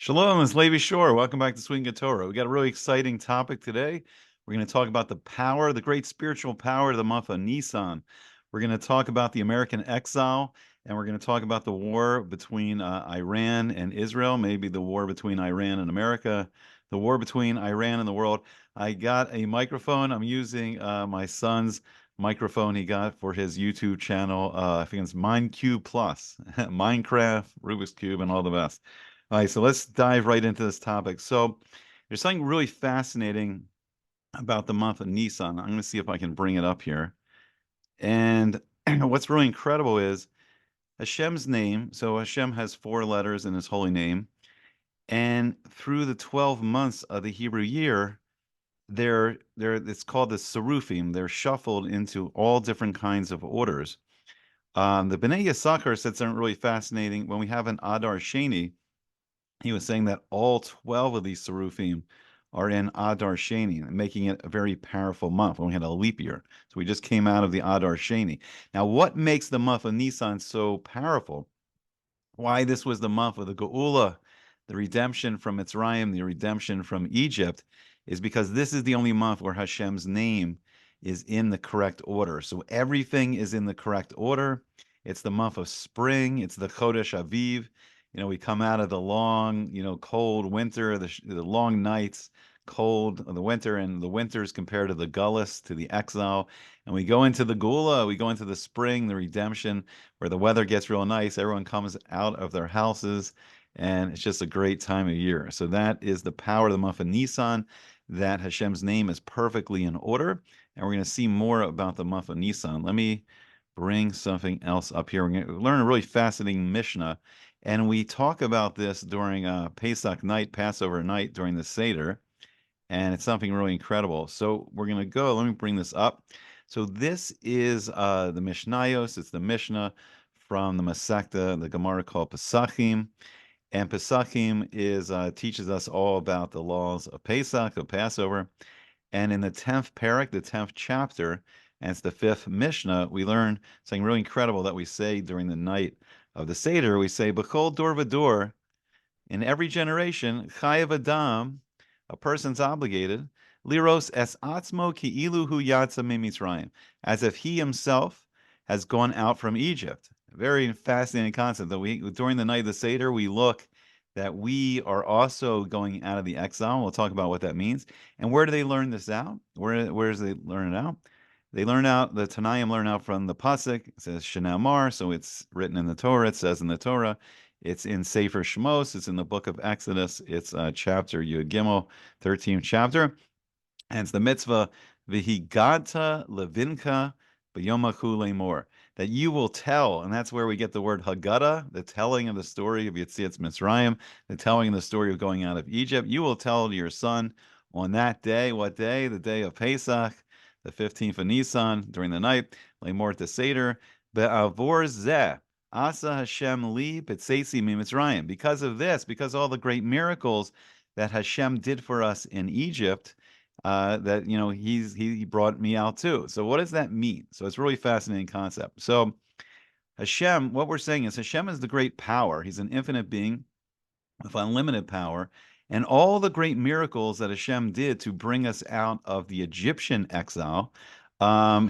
Shalom, it's Levi Shore. Welcome back to Swing Torah. We got a really exciting topic today. We're going to talk about the power, the great spiritual power of the month of Nissan. We're going to talk about the American exile, and we're going to talk about the war between Iran and Israel, maybe the war between Iran and America, the war between Iran and the world. I got a microphone. I'm using my son's microphone he got for his YouTube channel. I think it's MineCube Plus, Minecraft, Rubik's Cube, and all the best. All right, so let's dive right into this topic. So there's something really fascinating about the month of Nissan. I'm going to see if I can bring it up here. And what's really incredible is Hashem's name. So Hashem has 4 letters in his holy name. And through the 12 months of the Hebrew year, it's called the Serufim. They're shuffled into all different kinds of orders. The Bnei Yisachar said something really fascinating. When we have an Adar Sheni, he was saying that all 12 of these Serufim are in Adar Sheni, making it a very powerful month when we had a leap year. So we just came out of the Adar Sheni. Now, what makes the month of Nisan so powerful? Why this was the month of the Geula, the redemption from Mitzrayim, the redemption from Egypt, is because this is the only month where Hashem's name is in the correct order. So everything is in the correct order. It's the month of spring. It's the Chodesh Aviv. We come out of the long, cold winter, the long nights, cold of the winter, and the winters compared to the Gullus, to the exile. And we go into the Geula, we go into the spring, the redemption, where the weather gets real nice. Everyone comes out of their houses, and it's just a great time of year. So that is the power of the month of Nisan, that Hashem's name is perfectly in order. And we're going to see more about the month of Nisan. Let me bring something else up here. We're going to learn a really fascinating Mishnah. And we talk about this during Pesach night, Passover night, during the Seder. And it's something really incredible. So we're going to go. Let me bring this up. So this is the Mishnayos. It's the Mishnah from the Masechta, the Gemara called Pesachim. And Pesachim teaches us all about the laws of Pesach, of Passover. And in the 10th parak, the 10th chapter, and it's the 5th Mishnah, we learn something really incredible that we say during the night of the Seder. We say, B'chol dor v'dor, in every generation, chayav adam, a person's obligated, liros es atzmo ki ilu hu yatsa mitzrayim, as if he himself has gone out from Egypt. Very fascinating concept that during the night of the Seder, we look that we are also going out of the exile. We'll talk about what that means. And where do they learn this out? Where does they learn it out? They learn out, the Tanaim learn out from the Pasuk. It says Shenamar, so it's written in the Torah. It says in the Torah. It's in Sefer Shmos. It's in the book of Exodus. It's chapter Yud Gimel, 13th chapter. And it's the mitzvah, V'higata levinka b'yomachu lemor, that you will tell, and that's where we get the word Haggadah, the telling of the story of Yetziat Mitzrayim, the telling of the story of going out of Egypt. You will tell to your son on that day, what day? The day of Pesach, the 15th of Nisan, during the night, lemor to Seder, be'avor zeh, Asa Hashem li b'tzeisi mitzrayim. Because of this, because all the great miracles that Hashem did for us in Egypt, that he brought me out too. So what does that mean? So it's a really fascinating concept. So Hashem, what we're saying is Hashem is the great power. He's an infinite being with unlimited power. And all the great miracles that Hashem did to bring us out of the Egyptian exile,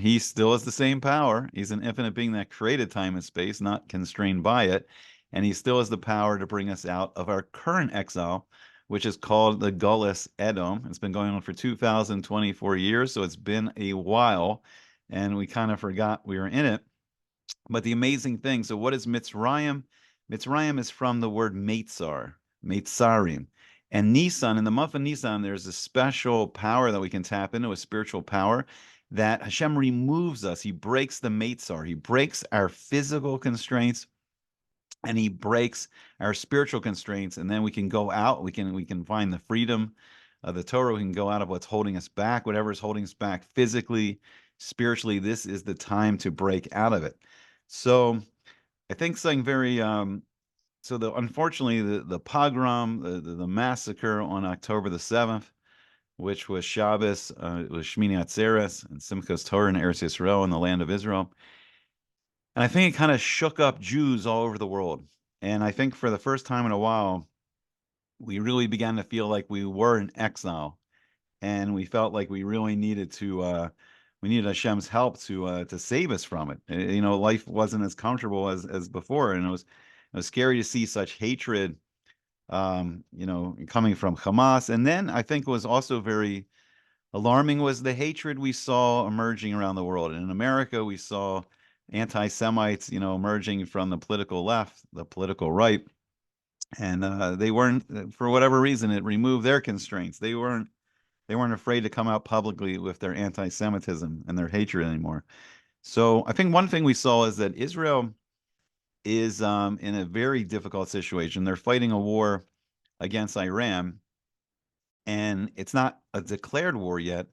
he still has the same power. He's an infinite being that created time and space, not constrained by it. And he still has the power to bring us out of our current exile, which is called the Gullus Edom. It's been going on for 2,024 years, so it's been a while, and we kind of forgot we were in it. But the amazing thing, so what is Mitzrayim? Mitzrayim is from the word Meitzar, Meitzarim. And Nisan, in the month of Nisan, there's a special power that we can tap into, a spiritual power, that Hashem removes us. He breaks the Meitzar. He breaks our physical constraints, and he breaks our spiritual constraints, and then we can go out. We can find the freedom of the Torah. We can go out of what's holding us back, whatever is holding us back physically, spiritually. This is the time to break out of it. So I think something very unfortunately the pogrom, the massacre on October the 7th, which was Shabbos, it was Shmini Atzeres and Simchas Torah in Eretz Yisrael, in the land of Israel. And I think it kind of shook up Jews all over the world. And I think for the first time in a while, we really began to feel like we were in exile, and we felt like we really needed to we needed Hashem's help to save us from it. Life wasn't as comfortable as before, and it was scary to see such hatred, coming from Hamas. And then I think was also very alarming was the hatred we saw emerging around the world. And in America, we saw anti-Semites, emerging from the political left, the political right, and they weren't, for whatever reason, it removed their constraints. They weren't afraid to come out publicly with their anti-Semitism and their hatred anymore. So I think one thing we saw is that Israel is in a very difficult situation. They're fighting a war against Iran, and it's not a declared war yet.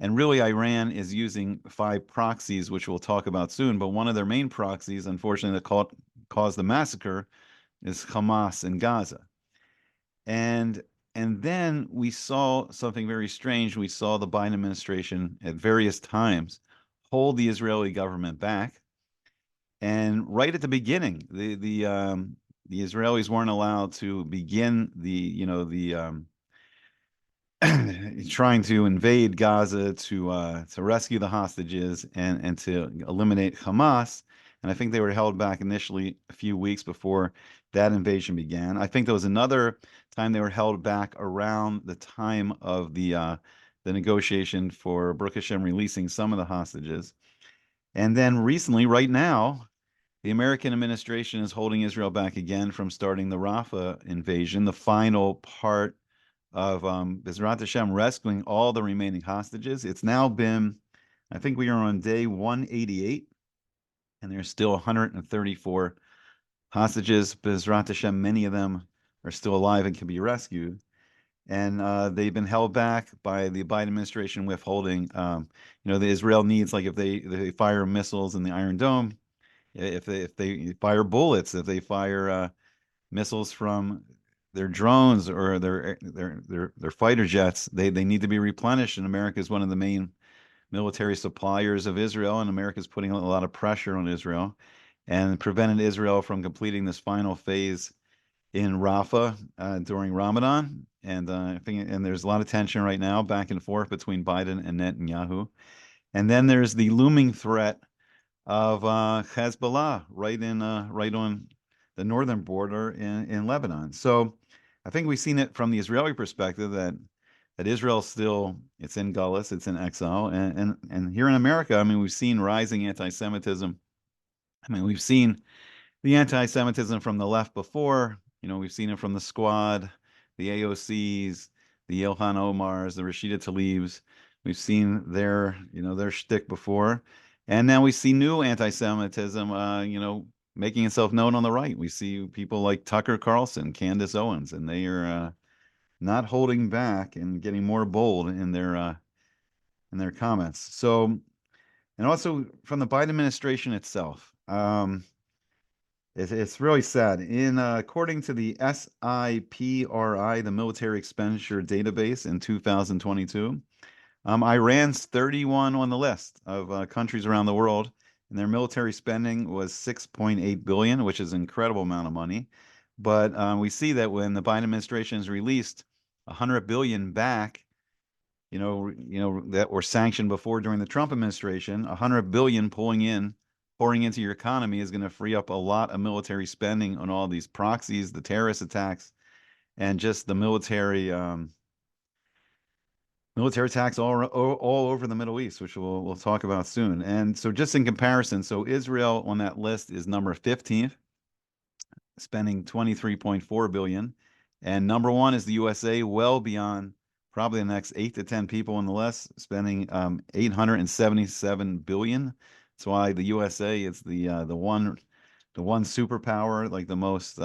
And really, Iran is using 5 proxies, which we'll talk about soon. But one of their main proxies, unfortunately, that caused the massacre is Hamas in Gaza. And and then we saw something very strange. We saw the Biden administration at various times hold the Israeli government back. And right at the beginning, the Israelis weren't allowed to begin the trying to invade Gaza to rescue the hostages and to eliminate Hamas. And I think they were held back initially a few weeks before that invasion began. I think there was another time they were held back around the time of the negotiation for Baruch Hashem releasing some of the hostages. And then recently, right now, the American administration is holding Israel back again from starting the Rafah invasion, the final part of Bezrat Hashem rescuing all the remaining hostages. It's now been, I think we are on day 188, and there's still 134 hostages. Bezrat Hashem, many of them are still alive and can be rescued. And they've been held back by the Biden administration withholding, the Israel needs, like if they fire missiles in the Iron Dome, if they fire bullets, if they fire missiles from their drones or their fighter jets, they need to be replenished. And America is one of the main military suppliers of Israel, and America is putting a lot of pressure on Israel and prevented Israel from completing this final phase in Rafah during Ramadan. And I think, and there's a lot of tension right now, back and forth between Biden and Netanyahu. And then there's the looming threat of Hezbollah right on the northern border in Lebanon. So I think we've seen it from the Israeli perspective that Israel still, it's in gullus, it's in exile, and here in America, I mean, we've seen rising anti-Semitism. I mean, we've seen the anti-Semitism from the left before. We've seen it from the Squad, the AOCs, the Ilhan Omars, the Rashida Tlaibs. We've seen their shtick before. And now we see new anti-Semitism, making itself known on the right. We see people like Tucker Carlson, Candace Owens, and they are not holding back and getting more bold in their comments. So, and also from the Biden administration itself, it's really sad. According to the SIPRI, the Military Expenditure Database in 2022. Iran's 31 on the list of countries around the world, and their military spending was 6.8 billion, which is an incredible amount of money. But we see that when the Biden administration has released 100 billion back, that were sanctioned before during the Trump administration, 100 billion pouring into your economy is going to free up a lot of military spending on all these proxies, the terrorist attacks, and just the military attacks all over the Middle East, which we'll talk about soon. And so just in comparison, so Israel on that list is number 15th, spending 23.4 billion. And number 1 is the USA, well beyond probably the next 8 to 10 people on the list, spending 877 billion. That's why the USA is the one superpower, like the most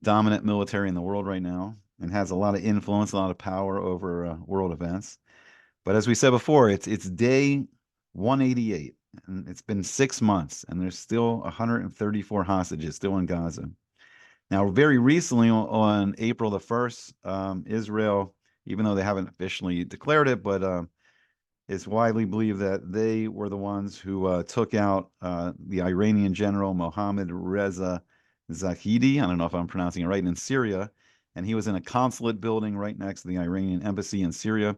dominant military in the world right now, and has a lot of influence, a lot of power over world events. But as we said before, it's day 188, and it's been 6 months, and there's still 134 hostages still in Gaza. Now, very recently, on April the 1st, Israel, even though they haven't officially declared it, but it's widely believed that they were the ones who took out the Iranian general Mohammad Reza Zahidi. I don't know if I'm pronouncing it right, in Syria. and he was in a consulate building right next to the Iranian embassy in Syria.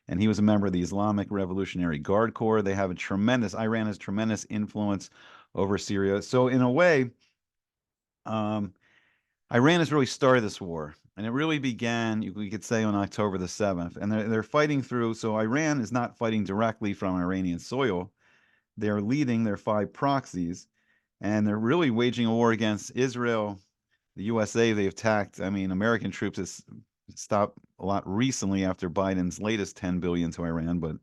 And he was a member of the Islamic Revolutionary Guard Corps. Iran has tremendous influence over Syria. So in a way, um, Iran has really started this war, and it really began, we could say, on October the 7th. And they're fighting through. So Iran is not fighting directly from Iranian soil. They're leading their 5 proxies, and they're really waging a war against Israel, the USA. They've attacked, I mean, American troops has stopped a lot recently after Biden's latest 10 billion to Iran, but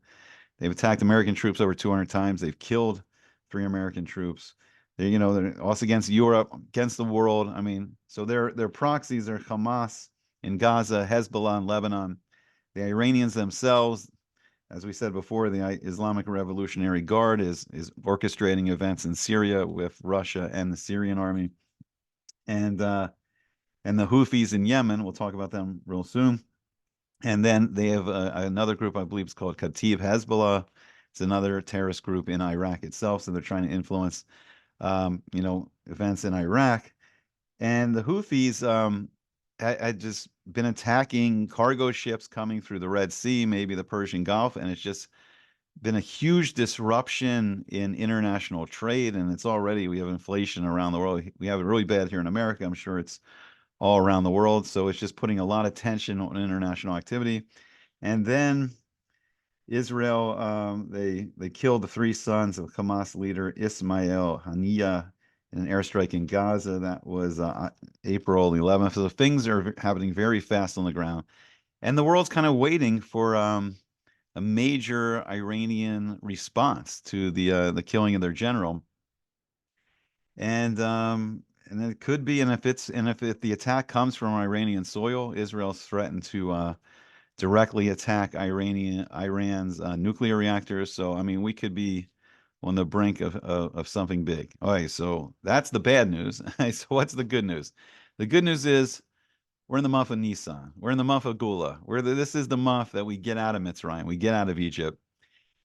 they've attacked American troops over 200 times. They've killed 3 American troops. They're also against Europe, against the world. I mean, so their proxies are Hamas in Gaza, Hezbollah in Lebanon, the Iranians themselves. As we said before, the Islamic Revolutionary Guard is orchestrating events in Syria with Russia and the Syrian army, and and the Houthis in Yemen. We'll talk about them real soon. And then they have another group, I believe, it's called Kataib Hezbollah. It's another terrorist group in Iraq itself. So they're trying to influence, events in Iraq. And the Houthis had just been attacking cargo ships coming through the Red Sea, maybe the Persian Gulf, and it's just been a huge disruption in international trade. And we have inflation around the world. We have it really bad here in America. I'm sure it's all around the world. So it's just putting a lot of tension on international activity. And then Israel, they killed the 3 sons of Hamas leader Ismail Haniyeh in an airstrike in Gaza. That was April 11th. So things are happening very fast on the ground, and the world's kind of waiting for a major Iranian response to the killing of their general. And it could be, and if the attack comes from Iranian soil, Israel's threatened to directly attack Iran's nuclear reactors. So I mean, we could be on the brink of something big. Okay, so that's the bad news. So what's the good news? The good news is we're in the month of Nissan. We're in the month of Gula. This is the month that we get out of Mitzrayim. We get out of Egypt,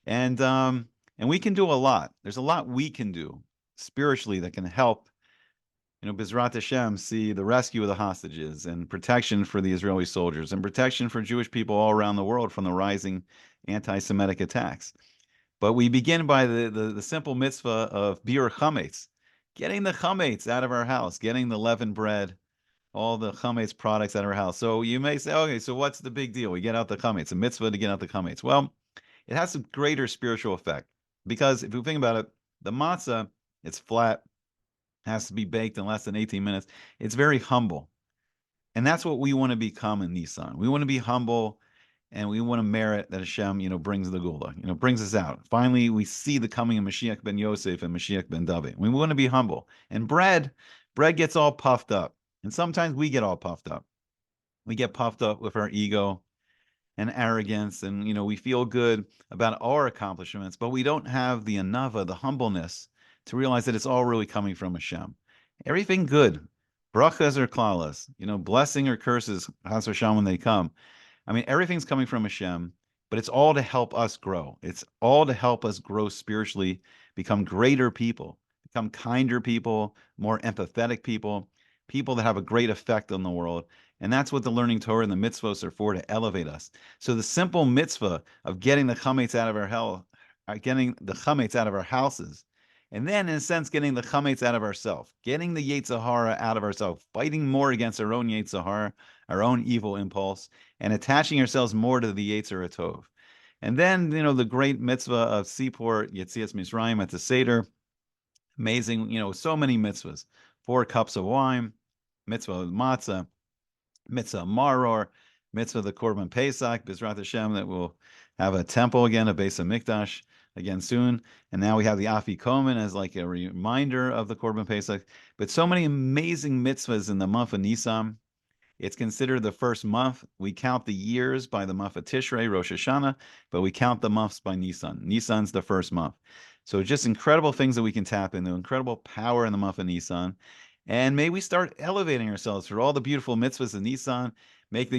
and we can do a lot. There's a lot we can do spiritually that can help, Bezrat Hashem, see the rescue of the hostages and protection for the Israeli soldiers and protection for Jewish people all around the world from the rising anti-Semitic attacks. But we begin by the simple mitzvah of bir chametz, getting the chametz out of our house, getting the leavened bread, all the chametz products out of our house. So you may say, okay, so what's the big deal? We get out the chametz, a mitzvah to get out the chametz. Well, it has a greater spiritual effect because if you think about it, the matzah, it's flat, has to be baked in less than 18 minutes. It's very humble. And that's what we want to become in Nissan. We want to be humble, and we want to merit that Hashem, brings the Gula, brings us out. Finally, we see the coming of Mashiach ben Yosef and Mashiach ben David. We want to be humble. And bread gets all puffed up. And sometimes we get all puffed up. We get puffed up with our ego and arrogance, and we feel good about our accomplishments, but we don't have the anava, the humbleness, to realize that it's all really coming from Hashem. Everything good, brachas or klalas, blessing or curses, Chas v'shalom, when they come. I mean, everything's coming from Hashem, but it's all to help us grow. It's all to help us grow spiritually, become greater people, become kinder people, more empathetic people, people that have a great effect on the world. And that's what the learning Torah and the mitzvos are for, to elevate us. So the simple mitzvah of getting the chametz out of our houses, and then, in a sense, getting the chametz out of ourselves, getting the Yetzer Hara out of ourselves, fighting more against our own Yetzer Hara, our own evil impulse, and attaching ourselves more to the Yetzer Tov. And then, the great mitzvah of Sipor, Yetzias Mitzrayim at the Seder. Amazing, so many mitzvahs. 4 cups of wine, mitzvah of matzah, mitzvah maror, mitzvah the Korban Pesach, Bezrat Hashem, that will have a temple again, a Beis HaMikdash again soon. And now we have the Afikomen as like a reminder of the Korban Pesach. But so many amazing mitzvahs in the month of Nisan. It's considered the first month. We count the years by the month of Tishrei, Rosh Hashanah, but we count the months by Nisan. Nisan's the first month. So just incredible things that we can tap into, incredible power in the month of Nisan. And may we start elevating ourselves through all the beautiful mitzvahs of Nisan, make the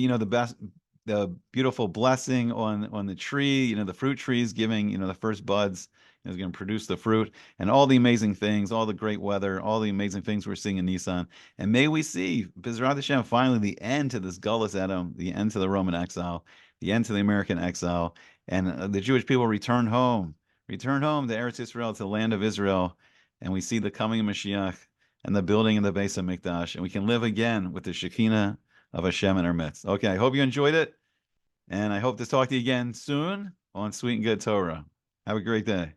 beautiful blessing on the tree, the fruit trees, giving, the first buds, is going to produce the fruit and all the amazing things, all the great weather, all the amazing things we're seeing in Nissan. And may we see, B'ezrat Hashem, finally the end to this Gullus Edom, the end to the Roman exile, the end to the American exile, and the Jewish people return home to Eretz Israel, to the land of Israel, and we see the coming of Mashiach and the building of the Beis HaMikdash, and we can live again with the Shekinah of Hashem in our midst. Okay, I hope you enjoyed it, and I hope to talk to you again soon on Sweet and Good Torah. Have a great day.